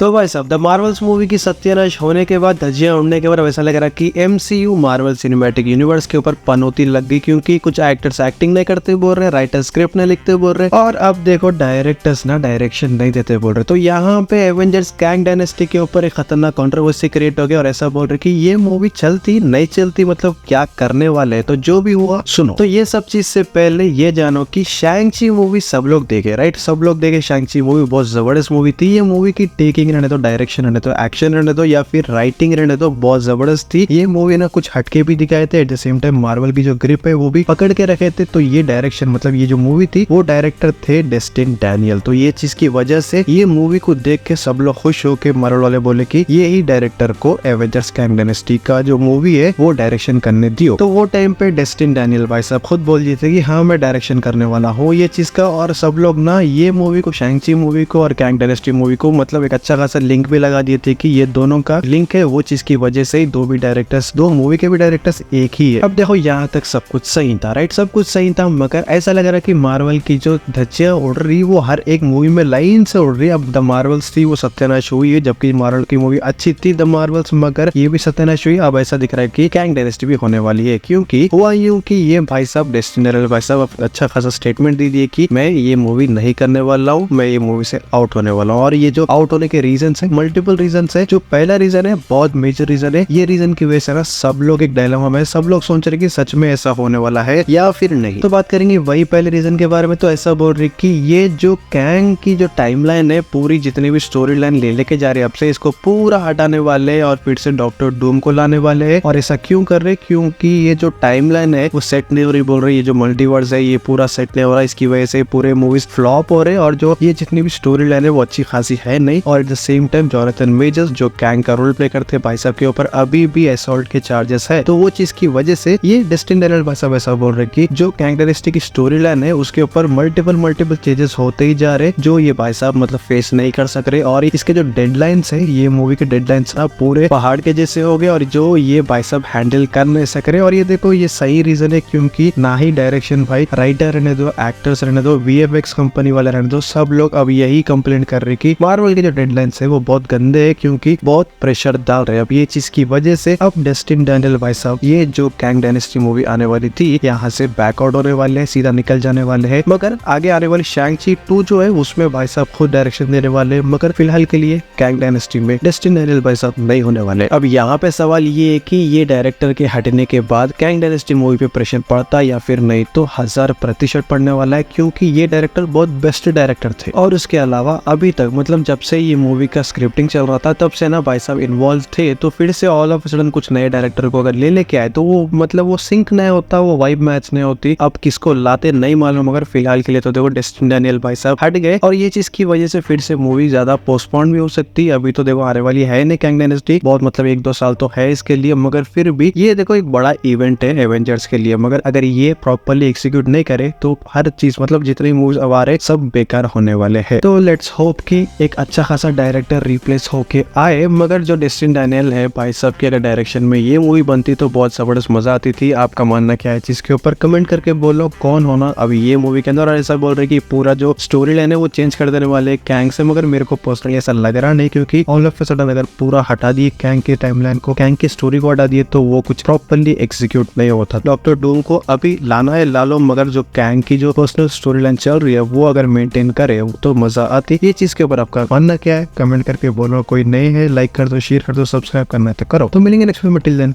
तो भाई साहब द मार्वल्स मूवी की सत्यानाश होने के बाद, धज्जियां उड़ने के बाद ऐसा लग रहा कि एमसीयू मार्वल सिनेमैटिक यूनिवर्स के ऊपर पनौती लग गई, क्योंकि कुछ एक्टर्स एक्टिंग नहीं करते बोल रहे, राइटर स्क्रिप्ट नहीं लिखते बोल रहे, और अब देखो डायरेक्टर्स ना डायरेक्शन नहीं देते बोल रहे। तो यहाँ पे एवेंजर्स कैंग डायनेस्टी के ऊपर एक खतरनाक कंट्रोवर्सी क्रिएट हो गया और ऐसा बोल रहे कि ये मूवी चलती नहीं चलती, मतलब क्या करने वाले हैं। तो जो भी हुआ सुनो। तो ये सब चीज से पहले ये जानो कि शैंग-ची मूवी सब लोग देखे, राइट? सब लोग देखे शैंग-ची मूवी, बहुत जबरदस्त मूवी थी। ये मूवी की टेकिंग रहने दो, डायरेक्शन रहने दो, एक्शन रहने दो या फिर राइटिंग रहने दो, बहुत जबरदस्त थी। ये मूवी ना कुछ हटके भी दिखाए थे, at the same time Marvel की जो ग्रिप है वो भी पकड़ के रखे थे। तो ये डायरेक्शन मतलब ये जो मूवी थी वो डायरेक्टर थे डेस्टिन डैनियल। तो ये चीज की वजह से ये मूवी को देख के सब लोग खुश होके मार्वल वाले बोले कि ये ही डायरेक्टर को एवेंजर्स कैंग डायनेस्टी का जो मूवी है वो डायरेक्शन करने दियो। तो वो टाइम पे डेस्टिन डैनियल भाई साहब खुद बोल दिए थे कि हाँ मैं डायरेक्शन करने वाला हूँ ये चीज का। और सब लोग ना ये मूवी को, शैंग-ची मूवी को और कैंग डायनेस्टी मूवी को मतलब एक अच्छा खासा लिंक भी लगा दिए थे कि ये दोनों का लिंक है। वो चीज की वजह से ही दो मूवी के भी डायरेक्टर्स एक ही है। अब देखो यहाँ तक सब कुछ सही था, राइट? सब कुछ सही था, मगर ऐसा लग रहा कि मार्वल की जो धज्जियां उड़ रही वो हर एक मूवी में लाइन से उड़ रही है। अब द मार्वल्स थी वो सत्यानाश हुई है, जबकि मार्वल की मूवी अच्छी थी द मार्वल्स, मगर ये भी सत्यानाश हुई। अब ऐसा दिख रहा है कि कैंग डायनेस्टी भी होने वाली है, क्योंकि हुआ यूं कि ये भाई साहब डेस्टिन डैनियल भाई साहब अच्छा खासा स्टेटमेंट दे दिए कि मैं ये मूवी नहीं करने वाला हूँ, मैं ये मूवी से आउट होने वाला हूँ। और ये जो आउट होने के रीजन है, मल्टीपल रीजन है। जो पहला रीजन है बहुत मेजर रीजन है, ये रीजन की वजह से ना सब लोग एक डायलेमा में, सब लोग सोच रहे कि सच में ऐसा होने वाला है या फिर नहीं। तो बात करेंगे वही पहले रीजन के बारे में। तो ऐसा बोल रही कि ये जो कैंग की जो टाइमलाइन है, पूरी जितनी भी स्टोरी लाइन लेके जा रहे हैं अब से, इसको पूरा हटाने वाले और फिर से डॉक्टर डूम को लाने वाले हैं। और ऐसा क्यों कर रहे? क्योंकि ये जो टाइमलाइन है वो सेट नहीं हो रही बोल रही, ये जो मल्टीवर्स है ये पूरा सेट नहीं हो रहा, इसकी वजह से पूरे मूवीज फ्लॉप हो रहे हैं और जो ये जितनी भी स्टोरी लाइन है वो अच्छी खासी है नहीं। और at the same time Jonathan measures जो कैंग का रोल प्ले करते भाई साहब के ऊपर अभी भी असॉल्ट के चार्जेस है। तो वो चीज की वजह से ये डेस्टिन डैनियल भाई साहब ऐसा बोल रहे कि जो कैंग डायनेस्टी की स्टोरी लाइन है उसके ऊपर मल्टीपल चेंजेस होते ही जा रहे, जो ये भाई साहब मतलब फेस नहीं कर सक रहे। और इसके जो डेडलाइंस है, ये मूवी के डेडलाइंस ना पूरे पहाड़ के जैसे हो गए और जो ये भाई साहब हैंडल कर नहीं सक रहे। और ये देखो ये सही रीजन है, क्योंकि ना ही डायरेक्शन भाई, राइटर रहने दो, एक्टर्स रहने दो, वीएफएक्स कंपनी वाले रहने दो, सब लोग अब यही कंप्लेंट कर रहे कि मार्वल के जो डेडलाइंस है वो बहुत गंदे है, क्योंकि बहुत प्रेशर डाल रहे। अब ये चीज की वजह से अब डेस्टिन डैनियल भाई साहब ये जो कैंग डायनेस्टी मूवी आने वाली थी यहाँ से बैकआउट होने वाले हैं, सीधा निकल जाने वाले हैं। मगर आगे आने वाली शैंग-ची 2 जो है उसमें भाई साहब खुद डायरेक्शन देने वाले हैं, मगर फिलहाल के लिए कैंग डायनेस्टी में डेस्टिन डैनियल भाई साहब नहीं होने वाले। अब यहाँ पे सवाल ये है कि ये डायरेक्टर के हटने के बाद कैंग डायनेस्टी मूवी पे प्रेशर पड़ता या फिर नहीं? तो 1000% पड़ने वाला है, क्योंकि ये डायरेक्टर बहुत बेस्ट डायरेक्टर थे। और उसके अलावा अभी तक मतलब जब से ये मूवी का स्क्रिप्टिंग चल रहा था तब से ना भाई साहब इन्वॉल्व थे। तो फिर से ऑल ऑफ सडन कुछ नए डायरेक्टर को अगर लेके आए तो वो मतलब वो सिंक नहीं होता, वो वाइब मैच नहीं होती। अब किसको लाते नहीं मालूम, मगर फिलहाल के लिए तो देखो डेस्टिन डैनियल भाई साहब हट गए और ये चीज की वजह से फिर से मूवी ज्यादा पोस्टपोन भी हो सकती है। अभी तो देखो आने वाली है नहीं कैंग डायनेस्टी, बहुत मतलब 1-2 साल तो है इसके लिए, मगर फिर भी ये देखो एक बड़ा इवेंट है एवेंजर्स के लिए। मगर अगर ये प्रॉपर्ली एग्जीक्यूट नहीं करे तो हर चीज मतलब जितनी मूवीज अब आ रहे सब बेकार होने वाले हैं। तो लेट्स होप कि एक अच्छा खासा डायरेक्टर रिप्लेस होके आए। मगर जो डेस्टिन डैनियल है भाई साहब के अगर डायरेक्शन में ये मूवी बनती तो बहुत जबरदस्त मजा आती थी। आपका मानना क्या है चीज के ऊपर कमेंट करके बोलो कौन होना अभी ये मूवी के अंदर। और ऐसा बोल रहे कि पूरा जो स्टोरी लाइन है वो चेंज कर देने वाले कैंग से, मगर मेरे को पर्सनली ऐसा लग रहा नहीं, क्योंकि ऑल ऑफ अ सडन अगर पूरा हटा दिए कैंग के टाइमलाइन को, कैंग की स्टोरी को हटा दिए तो वो कुछ प्रॉपर्ली एग्जीक्यूट नहीं होता। डॉक्टर डूम को अभी लाना है ला लो, मगर जो कैंग की जो पर्सनल स्टोरी लाइन चल रही है वो अगर मेंटेन करे तो मजा आती। ये चीज के ऊपर आपका मानना क्या है कमेंट करके बोलो। कोई नए है लाइक कर दो, शेयर कर दो, सब्सक्राइब करना है तो करो। तो मिलेंगे नेक्स्ट वीडियो में, टिल देन